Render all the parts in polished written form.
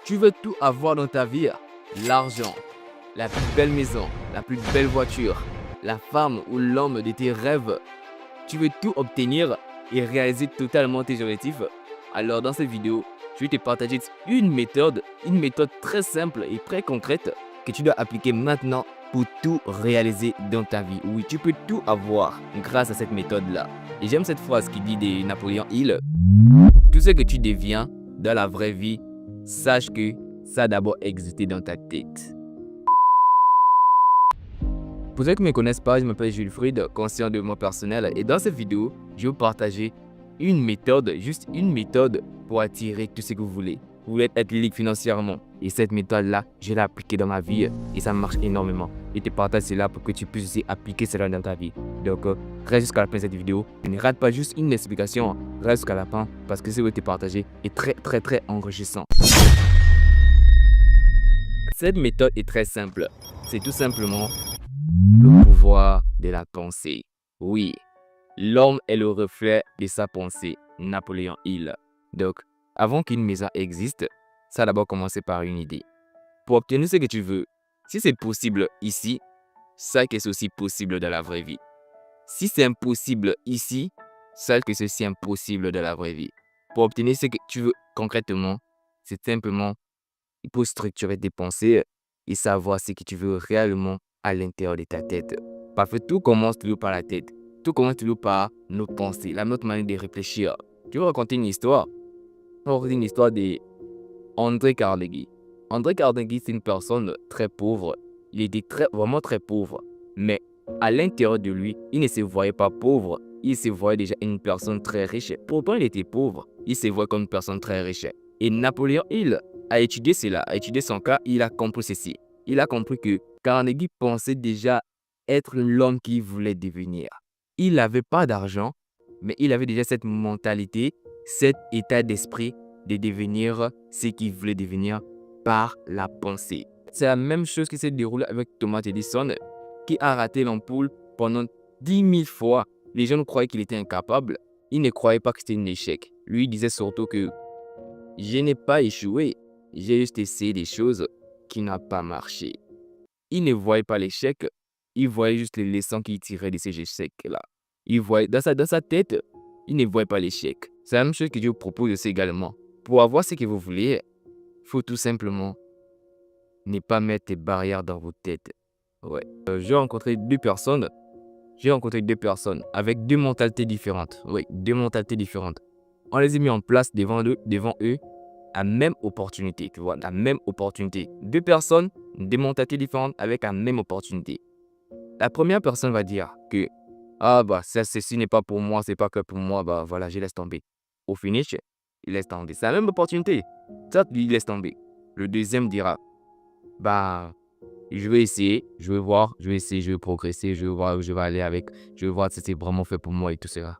Tu veux tout avoir dans ta vie. L'argent, la plus belle maison, la plus belle voiture, la femme ou l'homme de tes rêves. Tu veux tout obtenir et réaliser totalement tes objectifs. Alors dans cette vidéo, je vais te partager une méthode très simple et très concrète que tu dois appliquer maintenant pour tout réaliser dans ta vie. Oui, tu peux tout avoir grâce à cette méthode-là. Et j'aime cette phrase qui dit de Napoléon Hill: tout ce que tu deviens dans la vraie vie, sache que ça a d'abord existé dans ta tête. Pour ceux qui ne me connaissent pas, je m'appelle Jules Fried, conseiller en développement personnel, et dans cette vidéo, je vais vous partager une méthode, juste une méthode pour attirer tout ce que vous voulez. Vous voulez être libre financièrement, et cette méthode-là, je l'ai appliquée dans ma vie et ça marche énormément. Je te partage cela pour que tu puisses aussi appliquer cela dans ta vie. Donc, reste jusqu'à la fin de cette vidéo. Ne rate pas juste une explication, reste jusqu'à la fin parce que ce que je vais te partager est très enrichissant. Cette méthode est très simple. C'est tout simplement le pouvoir de la pensée. Oui, l'homme est le reflet de sa pensée. Napoléon Hill. Donc, avant qu'une maison existe, ça a d'abord commencé par une idée. Pour obtenir ce que tu veux, si c'est possible ici, sache que c'est aussi possible dans la vraie vie. Si c'est impossible ici, sache que c'est aussi impossible dans la vraie vie. Pour obtenir ce que tu veux concrètement, c'est simplement, il faut structurer tes pensées et savoir ce que tu veux réellement à l'intérieur de ta tête. Parce que tout commence toujours par la tête. Tout commence toujours par nos pensées, notre manière de réfléchir. Tu veux raconter une histoire? On va raconter une histoire de André Carnegie. André Carnegie, c'est une personne très pauvre. Il était vraiment très pauvre. Mais à l'intérieur de lui, il ne se voyait pas pauvre. Il se voyait déjà une personne très riche. Pourtant, il était pauvre. Il se voyait comme une personne très riche. Et Napoléon Hill a étudié cela, a étudié son cas. Il a compris ceci. Il a compris que Carnegie pensait déjà être l'homme qu'il voulait devenir. Il n'avait pas d'argent, mais il avait déjà cette mentalité, cet état d'esprit de devenir ce qu'il voulait devenir par la pensée. C'est la même chose qui s'est déroulée avec Thomas Edison, qui a raté l'ampoule pendant 10 000 fois. Les gens croyaient qu'il était incapable. Ils ne croyaient pas que c'était un échec. Lui, il disait surtout que je n'ai pas échoué, j'ai juste essayé des choses qui n'ont pas marché. Il ne voyait pas l'échec, il voyait juste les leçons qu'il tirait de ces échecs-là. Il voyait dans sa tête, il ne voyait pas l'échec. C'est la même chose que Dieu propose aussi également. Pour avoir ce que vous voulez, il faut tout simplement ne pas mettre des barrières dans vos têtes. Ouais. J'ai rencontré deux personnes avec deux mentalités différentes. Oui, deux mentalités différentes. On les a mis en place devant eux, la même opportunité, tu vois, la même opportunité. Deux personnes, deux mentalités différentes avec la même opportunité. La première personne va dire que ceci n'est pas pour moi, c'est pas que pour moi, voilà, je laisse tomber. Au finish, il laisse tomber. C'est la même opportunité. Ça, il laisse tomber. Le deuxième dira, je vais essayer, je vais voir, je vais essayer, je vais progresser, je vais voir où je vais aller avec, je vais voir si c'est vraiment fait pour moi et tout cela.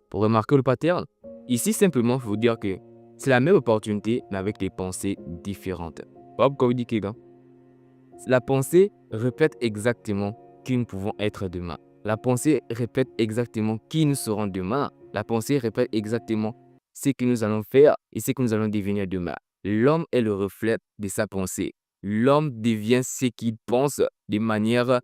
Pour remarquer le pattern, ici simplement, il faut dire que c'est la même opportunité, mais avec des pensées différentes. Comme dit Kegan. La pensée répète exactement qui nous pouvons être demain. La pensée répète exactement qui nous serons demain. La pensée répète exactement ce que nous allons faire et ce que nous allons devenir demain. L'homme est le reflet de sa pensée. L'homme devient ce qu'il pense de manière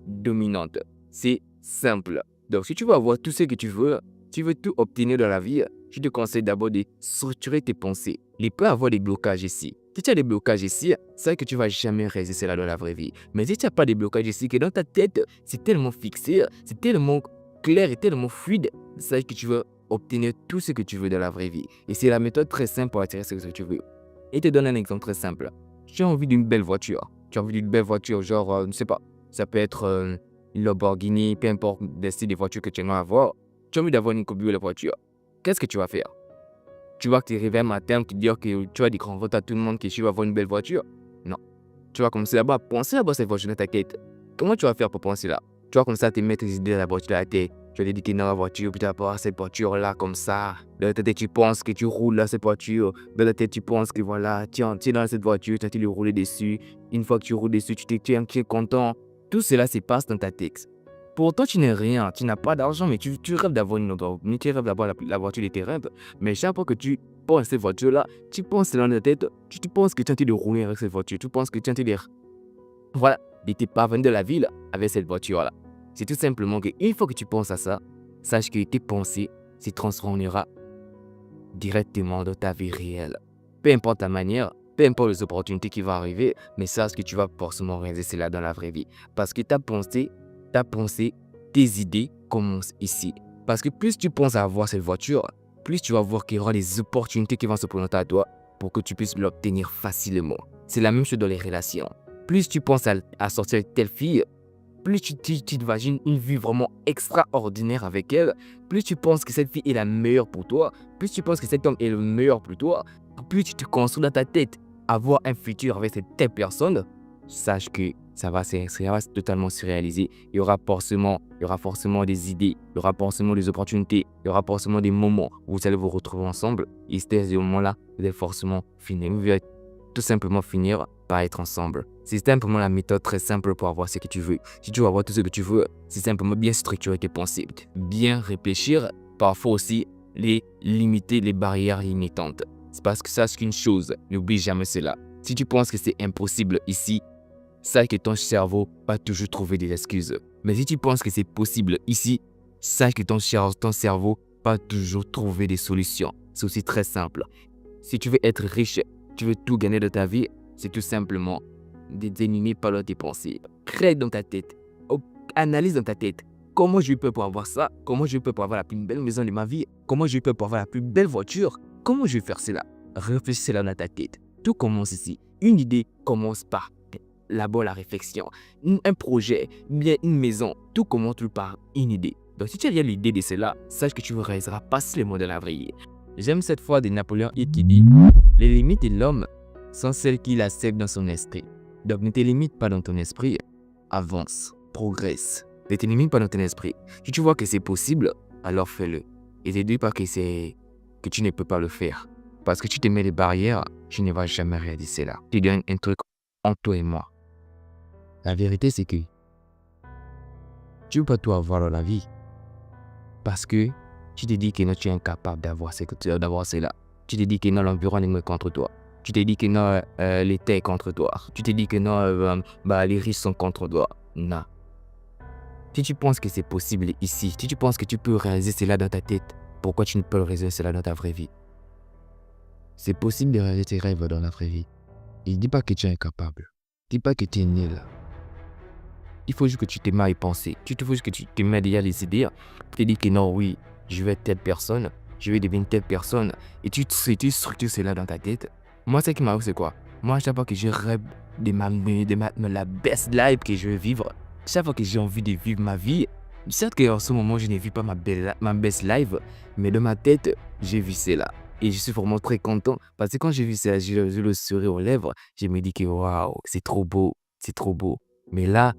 dominante. C'est simple. Donc, si tu veux avoir tout ce que tu veux tout obtenir dans la vie, je te conseille d'abord de structurer tes pensées. Il peut y avoir des blocages ici. Si tu as des blocages ici, c'est que tu ne vas jamais réaliser cela dans la vraie vie. Mais si tu n'as pas de blocages ici, que dans ta tête, c'est tellement fixé, c'est tellement clair et tellement fluide, c'est que tu vas obtenir tout ce que tu veux dans la vraie vie. Et c'est la méthode très simple pour attirer ce que tu veux. Et je te donne un exemple très simple. Tu as envie d'une belle voiture. Tu as envie d'une belle voiture, genre, je ne sais pas, ça peut être une Lamborghini, peu importe le style de voiture que tu aimerais avoir. Tu as envie d'avoir une belle voiture. Qu'est-ce que tu vas faire? Tu vas te réveiller un matin, te dire que tu vas dire qu'on vote à tout le monde que tu vas avoir une belle voiture? Non. Tu vas commencer d'abord à penser à cette voiture dans ta tête. Comment tu vas faire pour penser là? Tu vas commencer à te mettre des idées de la voiture dans la tête. Tu vas te dire que dans la voiture, puis tu vas avoir cette voiture-là comme ça. Dans ta tête, tu penses que tu roules dans cette voiture. Dans ta tête, tu penses que voilà, tu es dans cette voiture, tu as envie de rouler dessus. Une fois que tu roules dessus, tu es content. Tout cela se passe dans ta tête. Pourtant, tu n'es rien, tu n'as pas d'argent, mais tu rêves d'avoir une autre, tu rêves d'avoir la voiture de tes rêves. Mais chaque fois que tu rapport à cette voiture-là, tu penses dans ta tête, tu penses que tu es en train de rouler avec cette voiture, tu penses que tu es en train de, voilà, de te parvenir de la ville avec cette voiture-là. C'est tout simplement qu'une fois que tu penses à ça, sache que tes pensées se transformeront directement dans ta vie réelle. Peu importe ta manière, peu importe les opportunités qui vont arriver, mais sache que tu vas forcément réaliser cela dans la vraie vie. Parce que ta pensée, tes idées commencent ici. Parce que plus tu penses à avoir cette voiture, plus tu vas voir qu'il y aura des opportunités qui vont se présenter à toi pour que tu puisses l'obtenir facilement. C'est la même chose dans les relations. Plus tu penses à sortir avec telle fille, plus tu t'imagines une vie vraiment extraordinaire avec elle, plus tu penses que cette fille est la meilleure pour toi, plus tu penses que cet homme est le meilleur pour toi, plus tu te construis dans ta tête avoir un futur avec cette telle personne, sache que ça va totalement se réaliser. Il y aura forcément des idées, il y aura forcément des opportunités, il y aura forcément des moments où vous allez vous retrouver ensemble. Et ces moments-là, vous allez forcément finir. Vous allez tout simplement finir par être ensemble. C'est simplement la méthode très simple pour avoir ce que tu veux. Si tu veux avoir tout ce que tu veux, c'est simplement bien structurer tes pensées, bien réfléchir, parfois aussi limiter les barrières limitantes. C'est parce que sache qu'une chose, n'oublie jamais cela. Si tu penses que c'est impossible ici, sache que ton cerveau va toujours trouver des excuses. Mais si tu penses que c'est possible ici, sache que ton cerveau va toujours trouver des solutions. C'est aussi très simple. Si tu veux être riche, tu veux tout gagner de ta vie, c'est tout simplement d'éliminer par tes pensées. Crée dans ta tête, analyse dans ta tête. Comment je peux pour avoir ça? Comment je peux pour avoir la plus belle maison de ma vie? Comment je peux pour avoir la plus belle voiture? Comment je vais faire cela? Réfléchis cela dans ta tête. Tout commence ici. Une idée commence par d'abord la réflexion. Un projet, bien une maison, tout commence par une idée. Donc si tu as déjà l'idée de cela, sache que tu ne réaliseras pas seulement dans la vraie vie. J'aime cette fois de Napoléon Hill qui dit « Les limites de l'homme sont celles qu'il accepte dans son esprit. Donc ne te limite pas dans ton esprit, avance, progresse. Ne te limite pas dans ton esprit. Si tu vois que c'est possible, alors fais-le. Et ne dis pas que tu ne peux pas le faire. Parce que tu te mets des barrières, tu ne vas jamais réaliser cela. Tu donnes un truc entre toi et moi. La vérité, c'est que tu ne peux pas tout avoir dans la vie. Parce que tu te dis que non, tu es incapable d'avoir cela. Tu te dis que non, l'environnement est contre toi. Tu te dis que non, l'État est contre toi. Tu te dis que non, les riches sont contre toi. Non. Si tu penses que c'est possible ici, si tu penses que tu peux réaliser cela dans ta tête, pourquoi tu ne peux réaliser cela dans ta vraie vie? C'est possible de réaliser tes rêves dans la vraie vie. Ne dis pas que tu es incapable. Ne dis pas que tu es nul. Il faut juste que tu te mets à y penser. Il faut juste que tu te mets déjà les idées. Tu te dis que non, oui, je vais être telle personne. Je vais devenir telle personne. Et tu structures cela dans ta tête. Moi, ce qui m'arrive, c'est quoi? Moi, chaque fois que je rêve de la best life que je veux vivre, chaque fois que j'ai envie de vivre ma vie, certes qu'en ce moment, je ne vis pas ma best life, mais dans ma tête, j'ai vu cela. Et je suis vraiment très content parce que quand j'ai vu ça, j'ai le sourire aux lèvres, je me dis que waouh, c'est trop beau, c'est trop beau. Mais là,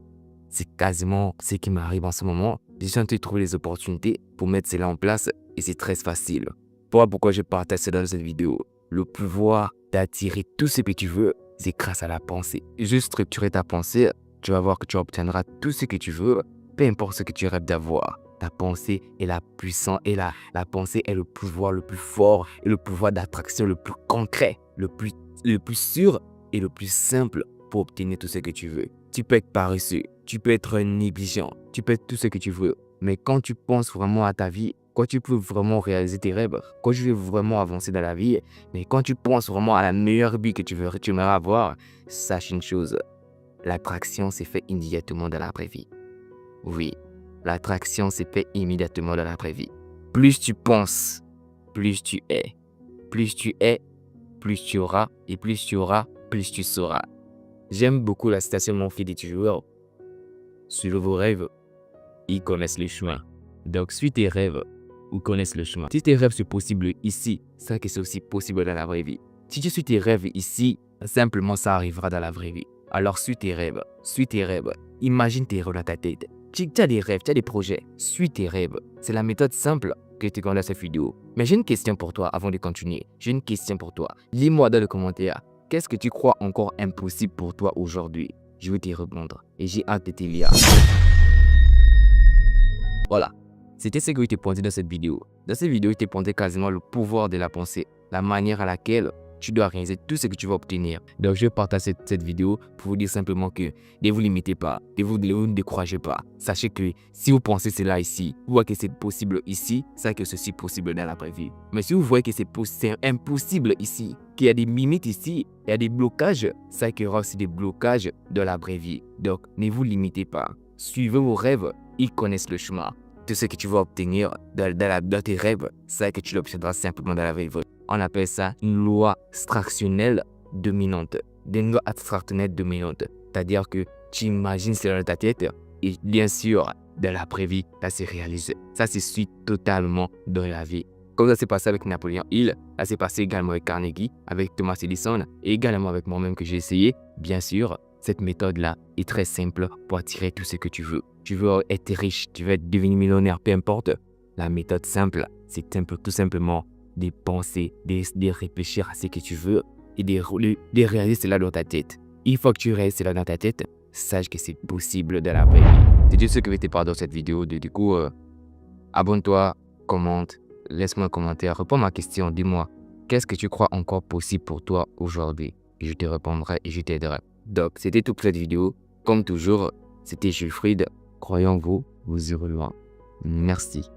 c'est quasiment ce qui m'arrive en ce moment. J'ai suis en train de trouver les opportunités pour mettre cela en place et c'est très facile. Voilà pourquoi je partage cela dans cette vidéo. Le pouvoir d'attirer tout ce que tu veux, c'est grâce à la pensée. Juste structurer ta pensée, tu vas voir que tu obtiendras tout ce que tu veux, peu importe ce que tu rêves d'avoir. Ta pensée est la puissance et la pensée est le pouvoir le plus fort et le pouvoir d'attraction le plus concret, le plus sûr et le plus simple pour obtenir tout ce que tu veux. Tu peux être paresseux, tu peux être négligent, tu peux être tout ce que tu veux. Mais quand tu penses vraiment à ta vie, quand tu peux vraiment réaliser tes rêves, quand tu veux vraiment avancer dans la vie, mais quand tu penses vraiment à la meilleure vie que tu aimerais avoir, sache une chose, l'attraction s'est faite immédiatement dans la vraie vie. Oui. L'attraction s'est faite immédiatement dans la vraie vie. Plus tu penses, plus tu es. Plus tu es, plus tu auras. Et plus tu auras, plus tu sauras. J'aime beaucoup la citation de mon fils des joueurs. Suivez vos rêves, ils connaissent le chemin. Donc, suis tes rêves, ils connaissent le chemin. Si tes rêves sont possibles ici, c'est que c'est aussi possible dans la vraie vie. Si tu suis tes rêves ici, simplement ça arrivera dans la vraie vie. Alors, suis tes rêves. Imagine tes rêves dans ta tête. Tu as des rêves, tu as des projets, suis tes rêves. C'est la méthode simple que je te donne dans cette vidéo. Mais j'ai une question pour toi avant de continuer. J'ai une question pour toi. Lis-moi dans les commentaires. Qu'est-ce que tu crois encore impossible pour toi aujourd'hui? Je vais te répondre et j'ai hâte de te lire. Voilà. C'était ce que je t'ai pointé dans cette vidéo. Dans cette vidéo, je t'ai pointé quasiment le pouvoir de la pensée. la manière à laquelle tu dois réaliser tout ce que tu vas obtenir. Donc, je partage cette vidéo pour vous dire simplement que ne vous limitez pas, ne vous découragez pas. Sachez que si vous pensez cela ici, vous voyez que c'est possible ici, sachez que ceci est possible dans la vraie vie. Mais si vous voyez que c'est impossible ici, qu'il y a des limites ici, il y a des blocages, sachez qu'il y aura aussi des blocages dans la vraie vie. Donc, ne vous limitez pas. Suivez vos rêves, ils connaissent le chemin. Tout ce que tu vas obtenir dans tes rêves, sachez que tu l'obtiendras simplement dans la vraie vie. On appelle ça une loi abstractionnelle dominante. Une loi abstractionnelle dominante. C'est-à-dire que tu imagines cela dans ta tête et bien sûr, dans la vraie vie, ça se réalise. Ça se suit totalement dans la vie. Comme ça s'est passé avec Napoléon Hill, ça s'est passé également avec Carnegie, avec Thomas Edison et également avec moi-même que j'ai essayé. Bien sûr, cette méthode-là est très simple pour attirer tout ce que tu veux. Tu veux être riche, tu veux devenir millionnaire, peu importe. La méthode simple, c'est tout simplement de penser, de réfléchir à ce que tu veux et de réaliser cela dans ta tête. Une fois que tu réalises cela dans ta tête, sache que c'est possible dans la vraie vie. C'est tout ce que je vais te parler dans cette vidéo. Du coup, abonne-toi, commente, laisse-moi un commentaire, réponds à ma question, dis-moi, qu'est-ce que tu crois encore possible pour toi aujourd'hui? Et je te répondrai et je t'aiderai. Donc, c'était tout pour cette vidéo. Comme toujours, c'était Jules Fried. Croyons-vous, vous irez loin. Merci.